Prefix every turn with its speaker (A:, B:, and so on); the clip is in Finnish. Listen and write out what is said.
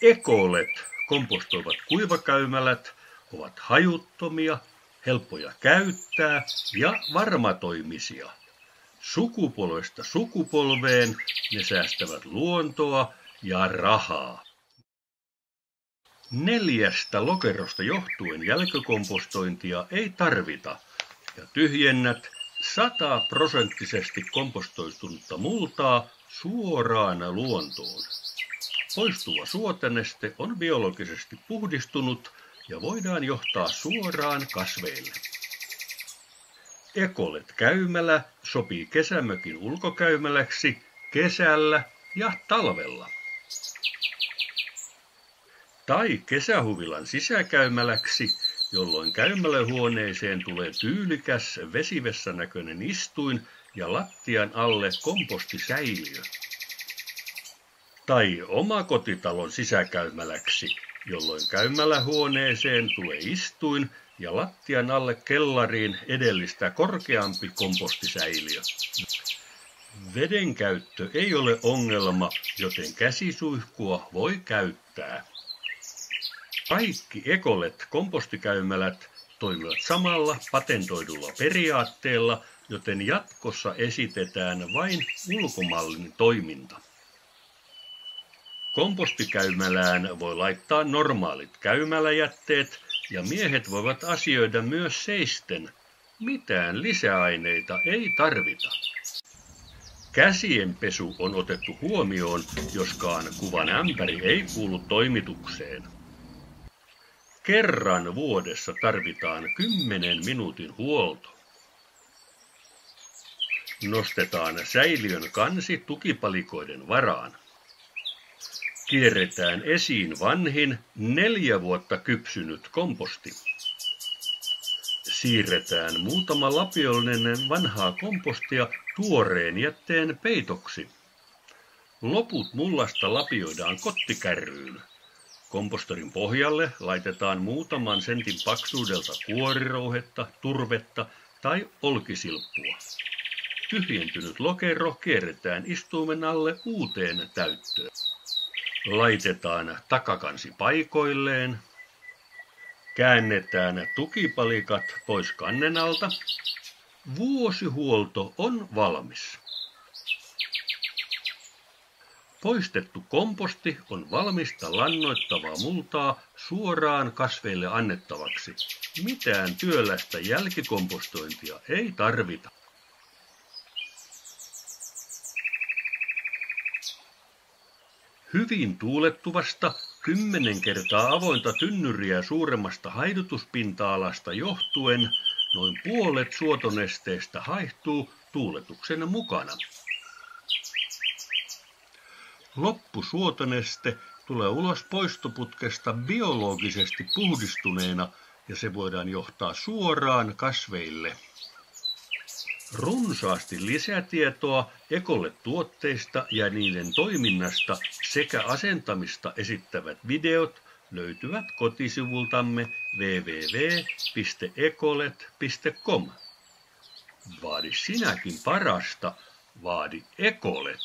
A: Ekolet kompostoivat kuivakäymälät ovat hajuttomia, helppoja käyttää ja varmatoimisia. Sukupolvesta sukupolveen ne säästävät luontoa ja rahaa. 4 lokerosta johtuen jälkikompostointia ei tarvita ja tyhjennät 100% kompostoitunutta multaa suoraan luontoon. Poistuva suoteneste on biologisesti puhdistunut ja voidaan johtaa suoraan kasveille. Ekolet-käymälä sopii kesämökin ulkokäymäläksi kesällä ja talvella. Tai kesähuvilan sisäkäymäläksi, jolloin käymälähuoneeseen tulee tyylikäs vesivessan näköinen istuin ja lattian alle kompostisäiliö. Tai omakotitalon sisäkäymäläksi, jolloin käymälähuoneeseen tulee istuin ja lattian alle kellariin edellistä korkeampi kompostisäiliö. Veden käyttö ei ole ongelma, joten käsisuihkua voi käyttää. Kaikki Ekolet-kompostikäymälät toimivat samalla patentoidulla periaatteella, joten jatkossa esitetään vain ulkomallin toiminta. Kompostikäymälään voi laittaa normaalit käymäläjätteet ja miehet voivat asioida myös seisten. Mitään lisäaineita ei tarvita. Käsienpesu on otettu huomioon, joskaan kuvan ämpäri ei kuulu toimitukseen. Kerran vuodessa tarvitaan 10 minuutin huolto. Nostetaan säiliön kansi tukipalikoiden varaan. Kierretään esiin vanhin 4 vuotta kypsynyt komposti. Siirretään muutama lapiollinen vanhaa kompostia tuoreen jätteen peitoksi. Loput mullasta lapioidaan kottikärryyn. Kompostorin pohjalle laitetaan muutaman sentin paksuudelta kuorirouhetta, turvetta tai olkisilppua. Tyhjentynyt lokero kierretään istuimen alle uuteen täyttöön. Laitetaan takakansi paikoilleen. Käännetään tukipalikat pois kannen alta. Vuosihuolto on valmis. Poistettu komposti on valmista lannoittavaa multaa suoraan kasveille annettavaksi. Mitään työlästä jälkikompostointia ei tarvita. Hyvin tuulettuvasta 10 kertaa avointa tynnyriä suuremmasta haidutuspinta-alasta johtuen noin puolet suotonesteestä haihtuu tuuletuksen mukana. Loppusuotoneste tulee ulos poistoputkesta biologisesti puhdistuneena ja se voidaan johtaa suoraan kasveille. Runsaasti lisätietoa Ekolet-tuotteista ja niiden toiminnasta sekä asentamista esittävät videot löytyvät kotisivultamme www.ekolet.com. Vaadi sinäkin parasta, vaadi Ekolet.